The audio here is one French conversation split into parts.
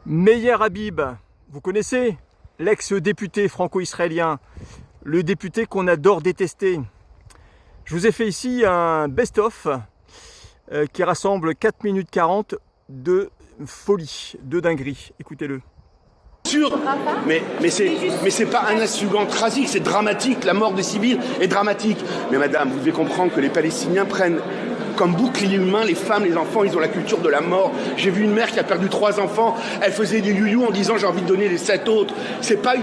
Meyer Habib, vous connaissez l'ex-député franco-israélien, le député qu'on adore détester. Je vous ai fait ici un best-of qui rassemble 4 minutes 40 de folie, de dinguerie. Écoutez-le. Mais c'est pas un incident tragique, c'est dramatique. La mort des civils est dramatique. Mais madame, vous devez comprendre que les Palestiniens prennent comme bouclier humain les femmes, les enfants. Ils ont la culture de la mort. J'ai vu une mère qui a perdu 3 enfants. Elle faisait des you-you en disant j'ai envie de donner les 7 autres. C'est pas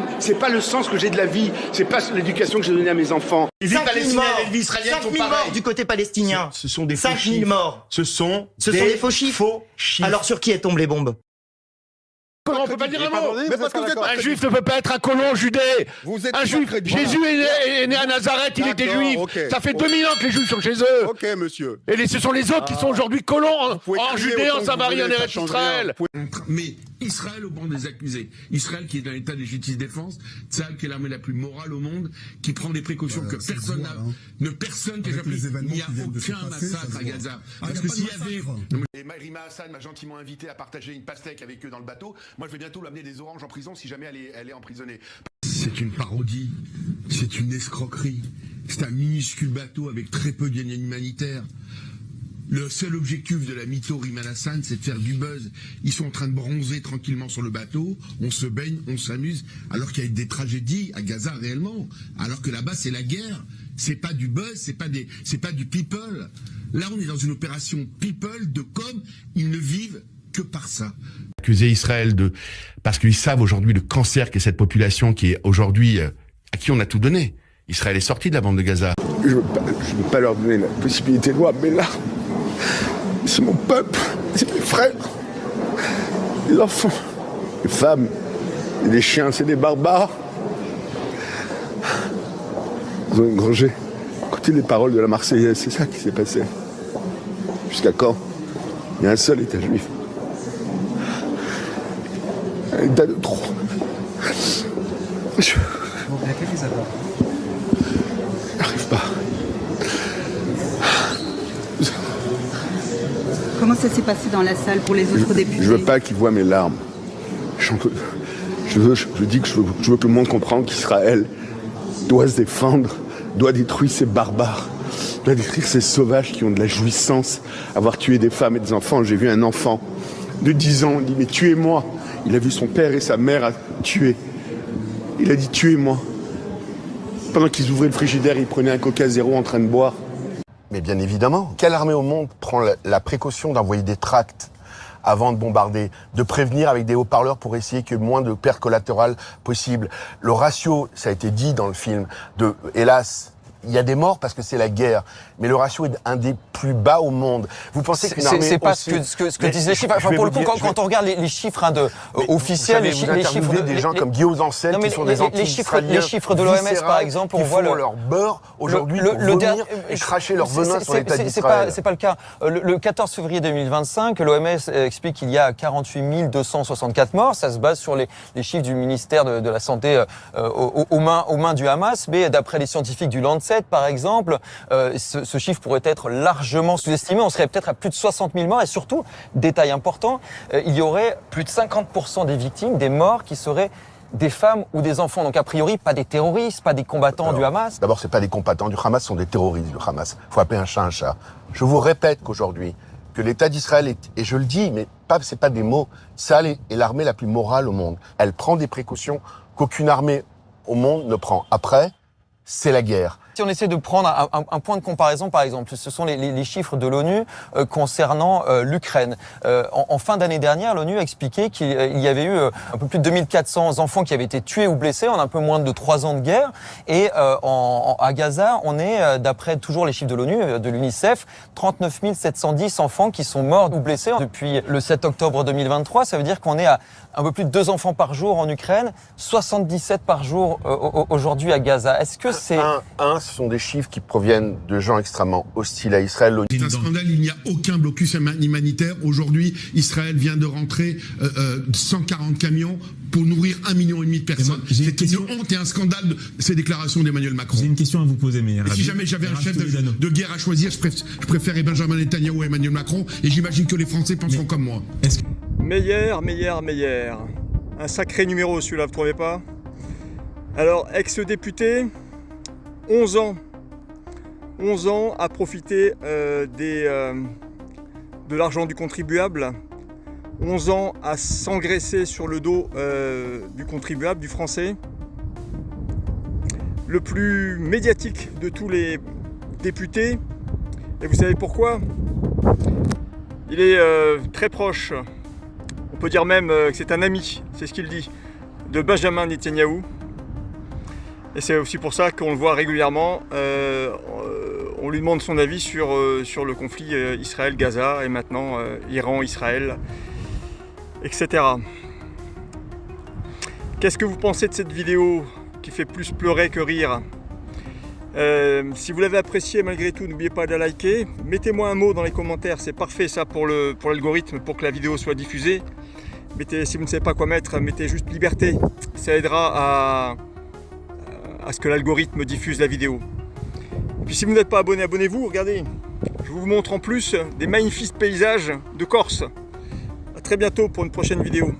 le sens que j'ai de la vie. C'est pas l'éducation que j'ai donnée à mes enfants. Les vies palestiniennes et les vies israéliennes sont pareilles. 5 000 morts du côté palestinien. Ce sont des faux chiffres. 5 000 morts. Ce sont des faux chiffres. Alors sur qui est tombent les bombes? On peut pas dire un mot. Mais parce que vous êtes un juif ne peut pas être un colon judé. Un juif. Jésus est né à Nazareth, il était juif. Okay. Ça fait 2000 ans que les juifs sont chez eux. Ok, monsieur. Et ce sont les autres qui sont aujourd'hui colons en Judée, en Samarie, en Eretz Israël. Mais Israël au banc des accusés. Israël qui est dans l'état de légitime défense, Tsahal qui est l'armée la plus morale au monde, qui prend des précautions que personne n'a. Personne qui a jamais. Il n'y a aucun massacre à Gaza. Parce que s'il y avait. Et Rima Hassan m'a gentiment invité à partager une pastèque avec eux dans le bateau. Moi, je vais bientôt l'amener des oranges en prison si jamais elle est emprisonnée. C'est une parodie, c'est une escroquerie. C'est un minuscule bateau avec très peu de gains humanitaires. Le seul objectif de la mytho Rima Hassan, c'est de faire du buzz. Ils sont en train de bronzer tranquillement sur le bateau, on se baigne, on s'amuse, alors qu'il y a des tragédies à Gaza réellement. Alors que là-bas, c'est la guerre. C'est pas du buzz, c'est pas du people. Là, on est dans une opération people de com, ils ne vivent que par ça. Accuser Israël parce qu'ils savent aujourd'hui le cancer qu'est cette population qui est aujourd'hui à qui on a tout donné. Israël est sorti de la bande de Gaza. Je veux pas leur donner la possibilité de voir, mais là, c'est mon peuple, c'est mes frères, les enfants, les femmes, et les chiens, c'est des barbares. Ils ont engrangé. Écoutez les paroles de la Marseillaise, c'est ça qui s'est passé. Jusqu'à quand? Il y a un seul État juif. Un État de trop. Je n'arrive pas. Comment ça s'est passé dans la salle pour les autres députés? Je veux pas qu'ils voient mes larmes. Je dis que je veux que le monde comprenne qu'Israël doit se défendre, doit détruire ces barbares, doit détruire ces sauvages qui ont de la jouissance, avoir tué des femmes et des enfants. J'ai vu un enfant de 10 ans, il dit mais tuez-moi. Il a vu son père et sa mère tuer. Il a dit tuez-moi. Pendant qu'ils ouvraient le frigidaire, ils prenaient un Coca Zéro en train de boire. Mais bien évidemment, quelle armée au monde prend la précaution d'envoyer des tracts avant de bombarder, de prévenir avec des haut-parleurs pour essayer qu'il y ait moins de pertes collatérales possibles. Le ratio, ça a été dit dans le film, hélas, il y a des morts parce que c'est la guerre, mais le ratio est un des plus bas au monde. Vous pensez qu'une armée c'est pas aussi... ce que disent les chiffres. Enfin, pour le coup, quand on regarde les chiffres vous officiels, les chiffres des gens comme Guillaume Zancel qui sont des anti-israéliens, les chiffres de l'OMS, par exemple, on voit leur beurre aujourd'hui pour vomir et cracher leur venin sur l'État d'Israël. C'est pas le cas. Le 14 février 2025, l'OMS explique qu'il y a 48 264 morts. Ça se base sur les chiffres du ministère de la Santé aux mains du Hamas. Mais d'après les scientifiques du Lancet, par exemple, ce chiffre pourrait être largement sous-estimé. On serait peut-être à plus de 60 000 morts. Et surtout, détail important, il y aurait plus de 50% des victimes, des morts qui seraient des femmes ou des enfants. Donc a priori, pas des terroristes, pas des combattants du Hamas. D'abord, c'est pas des combattants du Hamas, ce sont des terroristes du Hamas. Faut appeler un chat un chat. Je vous répète qu'aujourd'hui, que l'État d'Israël est, et je le dis, mais c'est pas des mots, Tsahal est l'armée la plus morale au monde. Elle prend des précautions qu'aucune armée au monde ne prend. Après, c'est la guerre. Si on essaie de prendre un point de comparaison, par exemple, ce sont les chiffres de l'ONU concernant l'Ukraine. En fin d'année dernière, l'ONU a expliqué qu'il y avait eu un peu plus de 2400 enfants qui avaient été tués ou blessés en un peu moins de 3 ans de guerre. Et à Gaza, on est, d'après toujours les chiffres de l'ONU, de l'UNICEF, 39 710 enfants qui sont morts ou blessés depuis le 7 octobre 2023. Ça veut dire qu'on est à un peu plus de 2 enfants par jour en Ukraine, 77 par jour aujourd'hui à Gaza. Est-ce que c'est... ce sont des chiffres qui proviennent de gens extrêmement hostiles à Israël. C'est un scandale, il n'y a aucun blocus humanitaire. Aujourd'hui, Israël vient de rentrer 140 camions pour nourrir 1,5 million de personnes. C'est une honte et un scandale, ces déclarations d'Emmanuel Macron. J'ai une question à vous poser, Meyer. Si jamais j'avais un chef de guerre à choisir, je préférerais Benjamin Netanyahu et Emmanuel Macron, et j'imagine que les Français penseront comme moi. Meyer. Un sacré numéro celui-là, vous ne trouvez pas? Alors, ex-député, 11 ans à profiter de l'argent du contribuable, 11 ans à s'engraisser sur le dos du contribuable, du français. Le plus médiatique de tous les députés, et vous savez pourquoi? Il est très proche, on peut dire même que c'est un ami, c'est ce qu'il dit, de Benjamin Netanyahou. Et c'est aussi pour ça qu'on le voit régulièrement, on lui demande son avis sur le conflit Israël-Gaza et maintenant Iran-Israël, etc. Qu'est-ce que vous pensez de cette vidéo qui fait plus pleurer que rire? Si vous l'avez apprécié malgré tout, n'oubliez pas de la liker. Mettez-moi un mot dans les commentaires, c'est parfait ça pour l'algorithme, pour que la vidéo soit diffusée. Si vous ne savez pas quoi mettre, mettez juste liberté, ça aidera à ce que l'algorithme diffuse la vidéo. Et puis si vous n'êtes pas abonné, abonnez-vous, regardez, je vous montre en plus des magnifiques paysages de Corse. A très bientôt pour une prochaine vidéo.